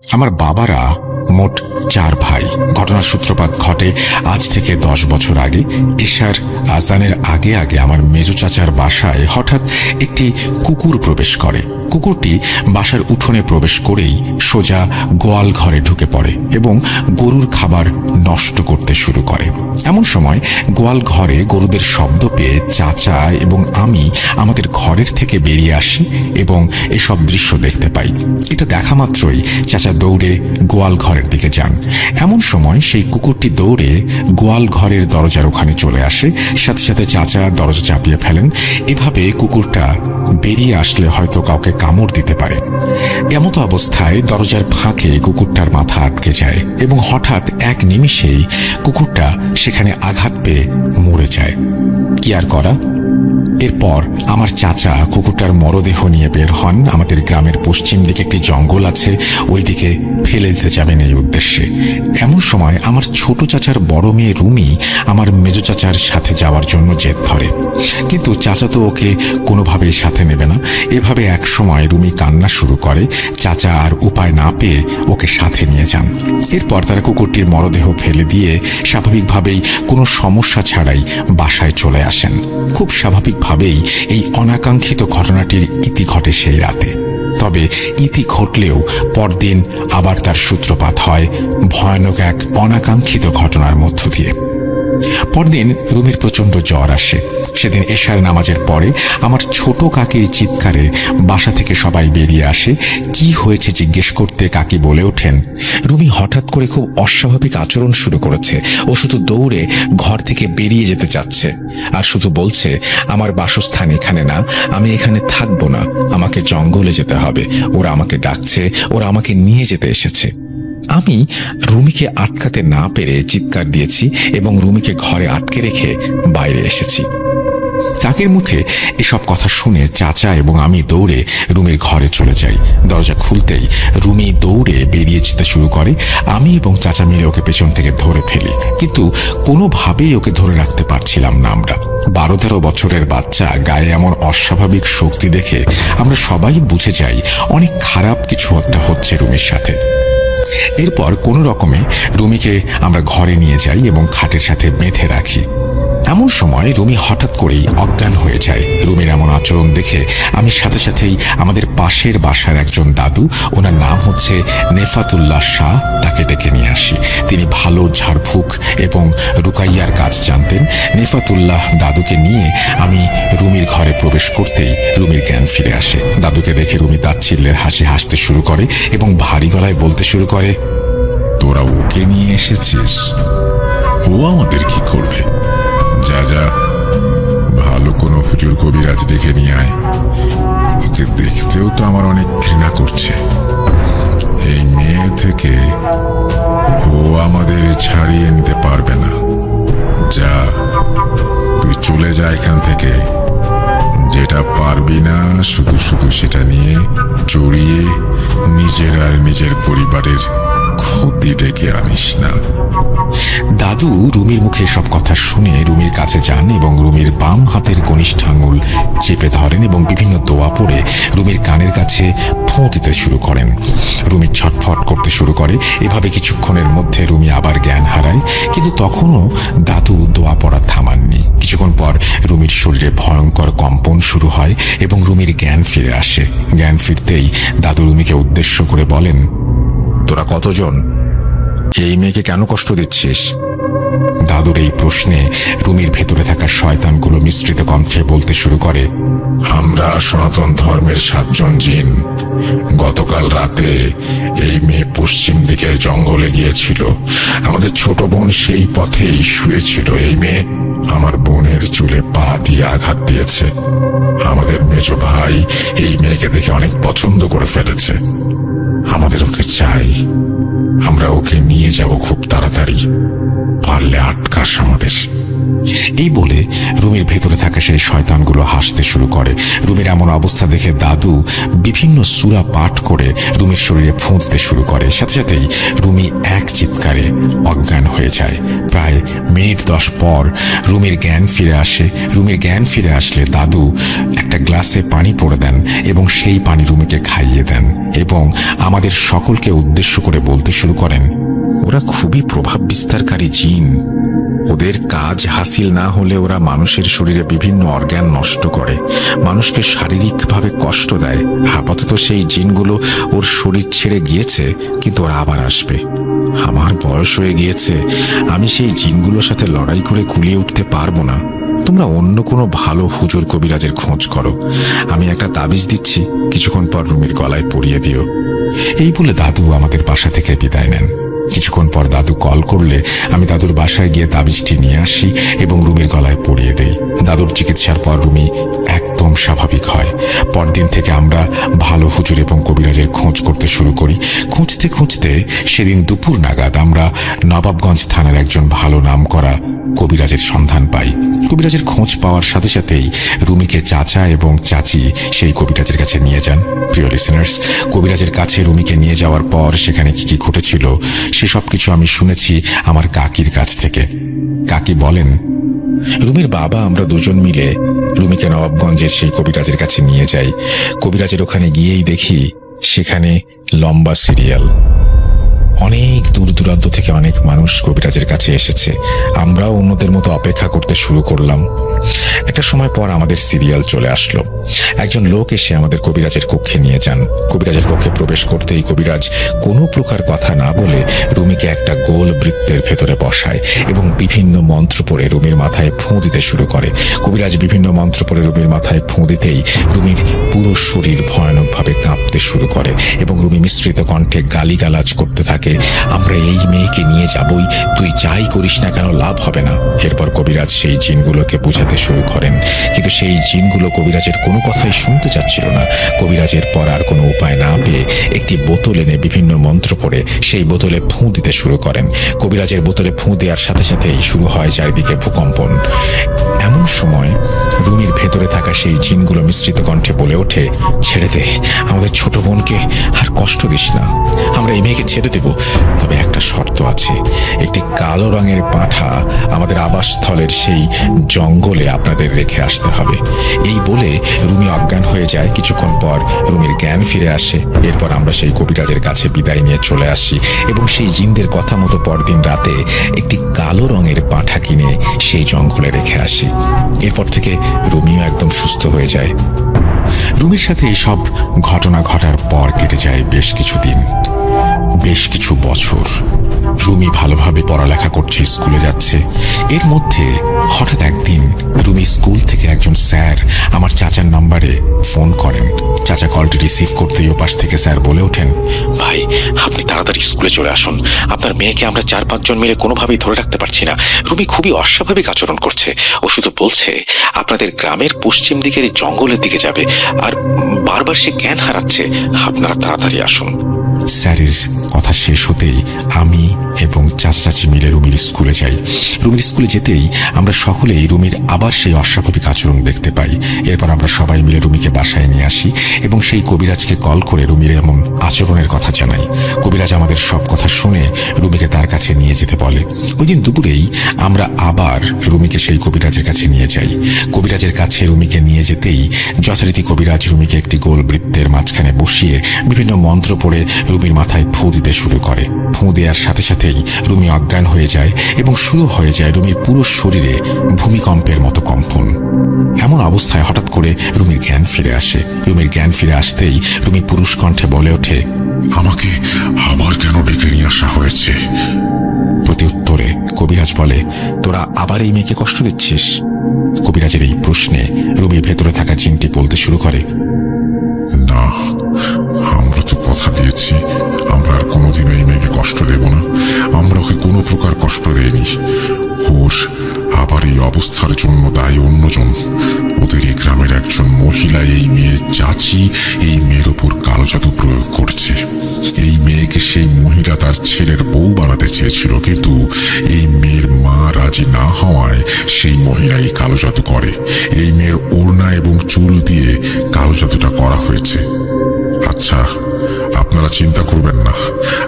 আমার বাবারা মোট 4 ভাই। ঘটনার সূত্রপাত ঘটে আজ থেকে 10 বছর আগে। এশার আজানের আগে আগে আমার মেজো চাচার বাসায় হঠাৎ একটি কুকুর প্রবেশ করে। কুকুরটি বাসার উঠোনে প্রবেশ করেই সোজা গোয়াল ঘরে ঢুকে পড়ে এবং গরুর খাবার নষ্ট করতে শুরু করে। এমন সময় গোয়াল ঘরে গরুদের শব্দ পেয়ে চাচা এবং আমি আমাদের ঘরের থেকে বেরিয়ে আসি এবং এসব দৃশ্য দেখতে পাই। এটা দেখা মাত্রই চাচা দৌড়ে গোয়াল ঘরের দিকে যান। এমন সময় সেই কুকুরটি দৌড়ে গোয়াল ঘরের দরজার ওখানে চলে আসে। সাথে সাথে চাচা দরজা চাপিয়ে ফেলেন। এভাবে কুকুরটা বেরিয়ে আসলে হয়তো কাউকে কামড় দিতে পারে। এমতো অবস্থায় দরজার ফাঁকে কুকুরটার মাথা আটকে যায় এবং হঠাৎ এক নিমিষেই কুকুরটা সেখানে আঘাত পেয়ে মরে যায়। কি আর করা। এরপর আমার চাচা কুকুরটার মরদেহ নিয়ে বের হন। আমাদের গ্রামের পশ্চিম দিকে একটি জঙ্গল আছে, ওই দিকে ফেলে দিতে যাবেন এই উদ্দেশ্যে। এমন সময় আমার ছোট চাচার বড় মেয়ে রুমি আমার মেজো চাচার সাথে যাওয়ার জন্য জেদ ধরে, কিন্তু চাচা তো ওকে কোনোভাবেই সাথে নেবে না। এভাবে এক সময় রুমি কান্না শুরু করে। চাচা আর উপায় না পেয়ে ওকে সাথে নিয়ে যান। এরপর তারা কুকুরটির মরদেহ ফেলে দিয়ে স্বাভাবিকভাবেই কোনো সমস্যা ছাড়াই বাসায় চলে আসেন। খুব স্বাভাবিকভাবেই এই অনাকাঙ্ক্ষিত ঘটনাটির ইতি ঘটে সেই রাতে। তবে ইতি ঘটলেও পরদিন আবার তার সূত্রপাত হয় ভয়ানক এক অনাকাঙ্ক্ষিত ঘটনার মধ্য দিয়ে। পরদিন রুমির প্রচণ্ড জ্বর আসে। সেদিন এশার নামাজের পরে আমার ছোট কাকির চিৎকারে বাসা থেকে সবাই বেরিয়ে আসে। কি হয়েছে জিজ্ঞেস করতে কাকি বলে ওঠেন, রুমি হঠাৎ করে খুব অস্বাভাবিক আচরণ শুরু করেছে। ও শুধু দৌড়ে ঘর থেকে বেরিয়ে যেতে চাচ্ছে আর শুধু বলছে, আমার বাসস্থান এখানে না, আমি এখানে থাকবো না, আমাকে জঙ্গলে যেতে হবে, ওরা আমাকে ডাকছে, ওরা আমাকে নিয়ে যেতে এসেছে। আমি রুমিকে আটকাতে না পেরে চিৎকার দিয়েছি এবং রুমিকে ঘরে আটকে রেখে বাইরে এসেছি। কাকের মুখে এসব কথা শুনে চাচা এবং আমি দৌড়ে রুমির ঘরে চলে যাই। দরজা খুলতেই রুমি দৌড়ে বেরিয়ে যেতে শুরু করে। আমি এবং চাচা মিলে ওকে পেছন থেকে ধরে ফেলি, কিন্তু কোনোভাবেই ওকে ধরে রাখতে পারছিলাম না আমরা। 12-13 বছরের বাচ্চা গায়ে এমন অস্বাভাবিক শক্তি দেখে আমরা সবাই বুঝে যাই অনেক খারাপ কিছু একটা হচ্ছে রুমির সাথে। এরপর কোনো রকমে রুমিকে আমরা ঘরে নিয়ে যাই এবং খাটের সাথে বেঁধে রাখি। এমন সময় রুমি হঠাৎ করেই অজ্ঞান হয়ে যায়। রুমির এমন আচরণ দেখে আমি সাথে সাথেই আমাদের পাশের বাসার একজন দাদু, ওনার নাম হচ্ছে নেফাতুল্লাহ শাহ, তাকে ডেকে নিয়ে আসি। তিনি ভালো ঝাড়ফুঁক এবং রুকাইয়ার কাজ জানতেন। নেফাতুল্লাহ দাদুকে নিয়ে আমি রুমির ঘরে প্রবেশ করতেই রুমির জ্ঞান ফিরে আসে। দাদুকে দেখে রুমি তাচ্ছিল্যের হাসি হাসতে শুরু করে এবং ভারী গলায় বলতে শুরু করে, তোরা ওকে নিয়ে এসেছিস, ও আমাদের কি করবে? যা যা, ভালো কোনো হুজুর কবিরাজ ডেকে নিয়ে আয়। ওকে দেখতেও তো আমার অনেক ঘৃণা করছে। এই মেয়ে থেকে ও আমাদের ছাড়িয়ে নিতে পারবে না। যা, তুই চলে যা এখান থেকে। যেটা পারবি না শুধু শুধু সেটা নিয়ে জড়িয়ে নিজের আর নিজের পরিবারের ক্ষতি ডেকে আনিস না। দাদু রুমির মুখে সব কথা শুনে রুমির কাছে যান এবং রুমির বাম হাতের কনিষ্ঠ আঙুল চেপে ধরেন এবং বিভিন্ন দোয়া পড়ে রুমির কানের কাছে ফোঁ দিতে শুরু করেন। রুমি ছটফট করতে শুরু করে। এভাবে কিছুক্ষণের মধ্যে রুমি আবার জ্ঞান হারায়, কিন্তু তখনও দাদু দোয়া পড়া থামাননি। কিছুক্ষণ পর রুমির শরীরে ভয়ঙ্কর কম্পন শুরু হয় এবং রুমির জ্ঞান ফিরে আসে। জ্ঞান ফিরতেই দাদু রুমিকে উদ্দেশ্য করে বলেন, তোরা কতজন? এই মেয়েকে কেন কষ্ট দিচ্ছিস? দাদুর এই প্রশ্নে রুমির ভেতরে থাকা শয়তানগুলো মিশ্রিত কণ্ঠে বলতে শুরু করে, আমরা সনাতন ধর্মের 7 জন জিন। গতকাল রাতে এই মেয়ে পশ্চিম দিকের জঙ্গলে গিয়েছিল। আমাদের ছোট বোন সেই পথেই শুয়েছিল। এই মেয়ে আমার বোনের চুলে পা দিয়ে আঘাত দিয়েছে। আমাদের মেজো ভাই এই মেয়েকে দেখে অনেক পছন্দ করে ফেলেছে। আমাদের ওকে চাই। আমরা ওকে নিয়ে যাব খুব তাড়াতাড়ি। পারলে আটকাস আমাদের। এই বলে রুমির ভেতরে থাকা সেই শয়তানগুলো হাসতে শুরু করে। রুমির এমন অবস্থা দেখে দাদু বিভিন্ন সূরা পাঠ করে রুমির শরীরে ফুঁদতে শুরু করে। সাথে সাথেই রুমি এক চিৎকারে অজ্ঞান হয়ে যায়। প্রায় মিনিট 10 পর রুমির জ্ঞান ফিরে আসে। রুমির জ্ঞান ফিরে আসলে দাদু একটা গ্লাসে পানি পড়ে দেন এবং সেই পানি রুমিকে খাইয়ে দেন এবং আমাদের সকলকে উদ্দেশ্য করে বলতে শুরু করেন, ওরা খুবই প্রভাব বিস্তারকারী জিন। ওদের কাজ হাসিল না হলে ওরা মানুষের শরীরে বিভিন্ন অর্গান নষ্ট করে, মানুষকে শারীরিকভাবে কষ্ট দেয়। আপাতত সেই জিনগুলো ওর শরীর ছেড়ে গিয়েছে, কিন্তু ওরা আবার আসবে। আমার বয়স হয়ে গিয়েছে, আমি সেই জিনগুলোর সাথে লড়াই করে কুলিয়ে উঠতে পারবো না। তোমরা অন্য কোনো ভালো হুজুর কবিরাজের খোঁজ করো। আমি একটা তাবিজ দিচ্ছি, কিছুক্ষণ পর রুমির গলায় পরিয়ে দিও। এই বলে দাদু আমাদের বাসা থেকে বিদায় নেন। কিছুক্ষণ পর দাদু কল করলে আমি দাদুর বাসায় গিয়ে তাবিজটি নিয়ে আসি এবং রুমির গলায় পরিয়ে দেই। দাদুর চিকিৎসার পর রুমি একদম স্বাভাবিক হয়। পরদিন থেকে আমরা ভালো হুজুর এবং কবিরাজের খোঁজ করতে শুরু করি। খুঁজতে খুঁজতে সেদিন দুপুর নাগাদ আমরা নবাবগঞ্জ থানার একজন ভালো নামকরা কবিরাজের সন্ধান পাই। কবিরাজের খোঁজ পাওয়ার সাথে সাথেই রুমিকে চাচা এবং চাচি সেই কবিরাজের কাছে নিয়ে যান। প্রিয় লিসেনার্স, কবিরাজের কাছে রুমিকে নিয়ে যাওয়ার পর সেখানে কি কি ঘটেছিল সেসব কিছু আমি শুনেছি আমার কাকির কাছ থেকে। কাকি বলেন, রুমির বাবা আমরা দুজন মিলে রুমিকে নবাবগঞ্জের সেই কবিরাজের কাছে নিয়ে যাই। কবিরাজের ওখানে গিয়েই দেখি সেখানে লম্বা সিরিয়াল। অনেক দূর দূরান্ত থেকে অনেক মানুষ কবিরাজের কাছে এসেছে। আমরাও অন্যদের মতো অপেক্ষা করতে শুরু করলাম। একটা সময় পর আমাদের সিরিয়াল চলে আসলো। একজন লোক এসে আমাদের কবিরাজের কক্ষে নিয়ে যান। কবিরাজের কক্ষে প্রবেশ করতেই কবিরাজ কোনো প্রকার কথা না বলে রুমিকে একটা গোল বৃত্তের ভেতরে বসায় এবং বিভিন্ন মন্ত্র পড়ে রুমির মাথায় ফোঁ দিতে শুরু করে। কবিরাজ বিভিন্ন মন্ত্র পড়ে রুমির মাথায় ফোঁ দিতেই রুমির পুরো শরীর ভয়ানকভাবে কাঁপতে শুরু করে এবং রুমি মিশ্রিত কণ্ঠে গালিগালাজ করতে থাকে, আমরা এই মেয়েকে নিয়ে যাবই, তুই যাই করিস না কেন লাভ হবে না। এরপর কবিরাজ সেই জিনগুলোকে বোঝাতে শুরু করেন, কিন্তু সেই জিনগুলো কবিরাজের কোনো কথাই শুনতে চাচ্ছিল না। কবিরাজের পর আর কোনো উপায় না পেয়ে একটি বোতল এনে বিভিন্ন মন্ত্র পড়ে সেই বোতলে ফোঁ দিতে শুরু করেন। কবিরাজের বোতলে ফোঁ দেওয়ার সাথে সাথেই শুরু হয় চারিদিকে ভূকম্পন। এমন সময় রুমির ভেতরে থাকা সেই জিনগুলো মিশ্রিত কণ্ঠে বলে ওঠে, ছেড়ে দে, আমাদের ছোট বোনকে আর কষ্ট দিস না, আমরা এই মেয়েকে ছেড়ে দেব, তবে একটা শর্ত আছে, একটি কালো রঙের পাঁঠা আমাদের আবাসস্থলের সেই জঙ্গলে আপনাদের রেখে আসতে হবে। এই বলে রুমি অজ্ঞান হয়ে যায়। কিছুক্ষণ পর রুমির জ্ঞান ফিরে আসে। এরপর আমরা সেই কবিরাজের কাছে বিদায় নিয়ে চলে আসি এবং সেই জিনদের কথা মতো পরদিন রাতে একটি কালো রঙের পাঁঠা কিনে সেই জঙ্গলে রেখে আসি। এরপর থেকে রুমিও একদম সুস্থ হয়ে যায়। রুমির সাথে এইসব ঘটনা ঘটার পর কেটে যায় বেশ কিছুদিন, বেশ কিছু বছর। রুমি ভালোভাবে পড়ালেখা করছে, স্কুলে যাচ্ছে। এর মধ্যে হঠাৎ একদিন রুমি স্কুল থেকে একজন স্যার আমার চাচার নাম্বারে ফোন করেন। চাচা কলটি রিসিভ করতেই ওপাশ থেকে স্যার বলে ওঠেন, ভাই, আপনি তাড়াতাড়ি স্কুলে চলে আসুন। আপনার মেয়েকে আমরা 4-5 জন মিলে কোনোভাবেই ধরে রাখতে পারছি না। রুমি খুবই অস্বাভাবিক আচরণ করছে। ও শুধু বলছে আপনাদের গ্রামের পশ্চিম দিকের জঙ্গলের দিকে যাবে, আর বারবার সে জ্ঞান হারাচ্ছে। আপনারা তাড়াতাড়ি আসুন। স্যারের কথা শেষ হতেই আমি এবং চাচি মিলে রুমির স্কুলে যাই। রুমির স্কুলে যেতেই আমরা সকলেই রুমির আবার সেই অস্বাভাবিক আচরণ দেখতে পাই। এরপর আমরা সবাই মিলে রুমিকে বাসায় নিয়ে আসি এবং সেই কবিরাজকে কল করে রুমির এমন আচরণের কথা জানাই। কবিরাজ আমাদের সব কথা শুনে রুমিকে তার কাছে নিয়ে যেতে বলে। ওই দিন দুপুরেই আমরা আবার রুমিকে সেই কবিরাজের কাছে নিয়ে যাই। কবিরাজের কাছে রুমিকে নিয়ে যেতেই যথারীতি কবিরাজ রুমিকে একটি গোল বৃত্তের মাঝখানে বসিয়ে বিভিন্ন মন্ত্র পড়ে রুমির মাথায় ফু দিতে শুরু করে। ফু দেওয়ার সাথে সাথেই রুমি অজ্ঞান হয়ে যায় এবং শুরু হয়ে যায় রুমির পুরো শরীরে ভূমিকম্পের মতো কম্পন। এমন অবস্থায় হঠাৎ করে রুমির জ্ঞান ফিরে আসে। রুমির জ্ঞান ফিরে আসতেই রুমি পুরুষ কণ্ঠে বলে ওঠে, আমাকে আবার কেন ডেকে নিয়ে আসা হয়েছে? প্রত্যুত্তরে কবিরাজ বলে, তোরা আবার এই মেয়েকে কষ্ট দিচ্ছিস? কবিরাজের এই প্রশ্নে রুমির ভেতরে থাকা জিনটি বলতে শুরু করে, না, আমরা তো কথা দিয়েছি আমরা আর কোনোদিনও এই মেয়েকে কষ্ট দেব না। আমরা ওকে কোনো প্রকার কষ্ট দেইনি। ওর আবার এই অবস্থার জন্য দায়ী অন্যজন। ওদের এই গ্রামের একজন মহিলা এই মেয়ের চাচি এই মেয়ের ওপর কালো জাদু প্রয়োগ করছে। এই মেয়ে মেয়েকে সেই মহিলা তার ছেলের বউ বানাতে চেয়েছিল, কিন্তু এই মেয়ের মা রাজি না হওয়ায় সেই মহিলা এই কালো জাদু করে। এই মেয়ের ওড়না এবং চুল দিয়ে কালো জাদুটা করা হয়েছে। আচ্ছা, আপনারা চিন্তা করবেন না,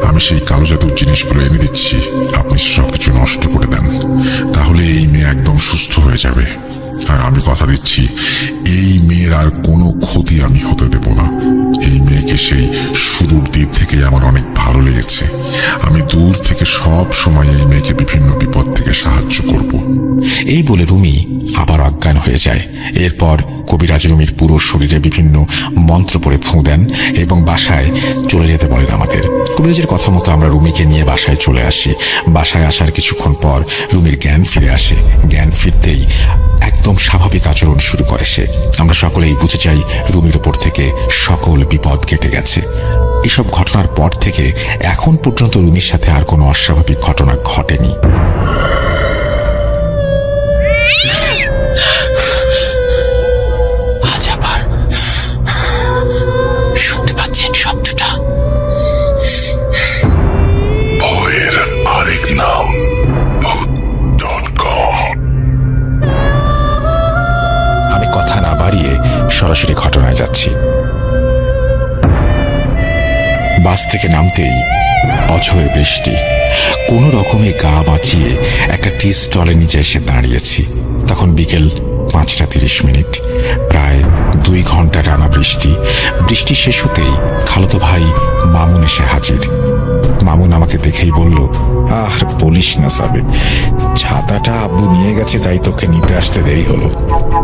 আমি সেই কালো জাদুর জিনিসগুলো এনে দিচ্ছি, আপনি সবকিছু নষ্ট করে দেন, তাহলে এই মেয়ে একদম সুস্থ হয়ে যাবে। আর আমি কথা দিচ্ছি, এই মেয়ের আর কোনো ক্ষতি আমি হতে দেব না। এই মেয়েকে সেই শুরুর দিক থেকে আমার অনেক ভালো লেগেছে। আমি দূর থেকে সব সময় এই মেয়েকে বিভিন্ন বিপদ থেকে সাহায্য করব। এই বলে রুমি আবার অজ্ঞান হয়ে যায়। এরপর কবিরাজ রুমির পুরো শরীরে বিভিন্ন মন্ত্র পড়ে ফুঁ দেন এবং বাসায় চলে যেতে বলেন আমাদের। কবিরাজের কথা মতো আমরা রুমিকে নিয়ে বাসায় চলে আসি। বাসায় আসার কিছুক্ষণ পর রুমির জ্ঞান ফিরে আসে। জ্ঞান ফিরতেই একদম স্বাভাবিক আচরণ শুরু করে সে। আমরা সকলেই বুঝে যাই রুমির উপর থেকে সকল বিপদ কেটে গেছে। এসব ঘটনার পর থেকে এখন পর্যন্ত রুমির সাথে আর কোনো অস্বাভাবিক ঘটনা ঘটেনি। আজ আবার শুনতে পাচ্ছেন শব্দটা? ভয়ের আরেক নাম ভূত.com। আমি কথা না বাড়িয়ে সরাসরি ঘটনায় যাচ্ছি। বাস থেকে নামতেই অঝরে বৃষ্টি। কোনো রকমে গা বাঁচিয়ে একটা টি স্টলের নিচে এসে দাঁড়িয়েছি। তখন বিকেল 5:30। প্রায় 2 ঘন্টা টানা বৃষ্টি। বৃষ্টি শেষ হতেই খালাতো ভাই মামুন এসে হাজির। মামুন আমাকে দেখেই বলল, আর বলিস না সাবেক, ছাতাটা আব্বু নিয়ে গেছে, তাই তোকে নিতে আসতে দেরি হলো।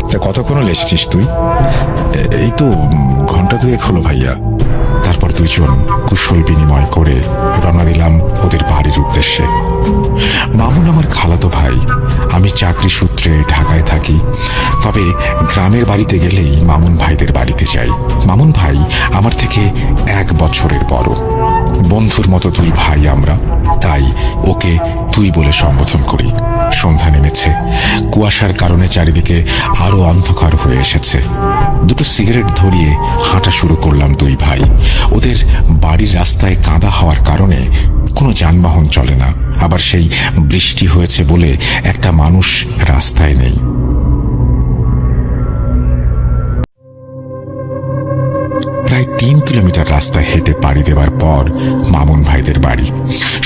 তা কতক্ষণ হলো এসেছিস তুই? এই তো ঘন্টা 2 হলো ভাইয়া। তারপর দুজন কুশল বিনিময় করে রওনা দিলাম ওদের বাড়ির উদ্দেশ্যে। মামুন আমার খালাতো ভাই। আমি চাকরি সূত্রে ঢাকায় থাকি, তবে গ্রামের বাড়িতে গেলেই মামুন ভাইদের বাড়িতে যাই। মামুন ভাই আমার থেকে 1 বছরের বড়। বন্ধুর মতো 2 ভাই আমরা, তাই ওকে তুই বলে সম্বোধন করি। সন্ধ্যা নেমেছে। কুয়াশার কারণে চারিদিকে আরো অন্ধকার হয়ে এসেছে। 2টো সিগারেট ধরিয়ে হাঁটা শুরু করলাম 2 ভাই। ওদের বাড়ির রাস্তায় কাদা হওয়ার কারণে কোনো যানবাহন চলে না। আবার সেই বৃষ্টি হয়েছে বলে একটা মানুষ রাস্তায় নেই। প্রায় 3 কিলোমিটার রাস্তা হেঁটে পাড়ি দেওয়ার পর মামুন ভাইদের বাড়ি।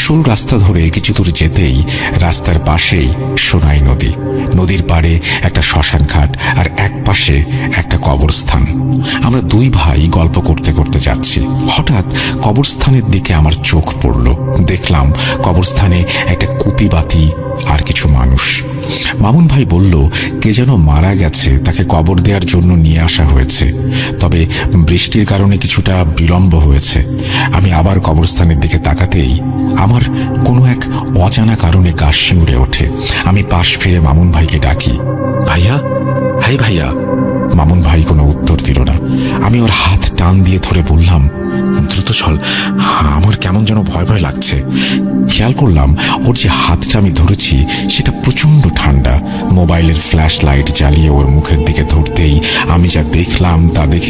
সরু রাস্তা ধরে কিছু দূর যেতেই রাস্তার পাশেই সোনাই নদী। নদীর পাড়ে একটা শ্মশান ঘাট আর এক পাশে একটা কবরস্থান। আমরা 2 ভাই গল্প করতে করতে যাচ্ছি। হঠাৎ কবরস্থানের দিকে আমার চোখ পড়ল। দেখলাম কবরস্থানে একটা কুপি বাতি আর কিছু মানুষ। মামুন ভাই বলল, কে যেন মারা গেছে, তাকে কবর দেওয়ার জন্য নিয়ে আসা হয়েছে, তবে বৃষ্টির কারণে কিছুটা বিলম্ব হয়েছে। আমি আবার কবরস্থানের দিকে তাকাতেই আমার কোনো এক অজানা কারণে গা শিউরে ওঠে। আমি পাশ ফিরে মামুন ভাইকে ডাকি, ভাইয়া, হাই ভাইয়া। মামুন ভাই কোনো উত্তর দিল না। আমি ওর হাত টান দিয়ে ধরে বললাম, দ্রুত চল, আমার কেমন যেন ভয় ভয় লাগছে। খেয়াল করলাম ওর যে হাতটা আমি ধরেছি সেটা প্রচন্ড ঠান্ডা। মোবাইলের ফ্ল্যাশ লাইট জ্বালিয়ে ওর মুখের দিকে ধরতেই আমি যা দেখলাম তা দেখে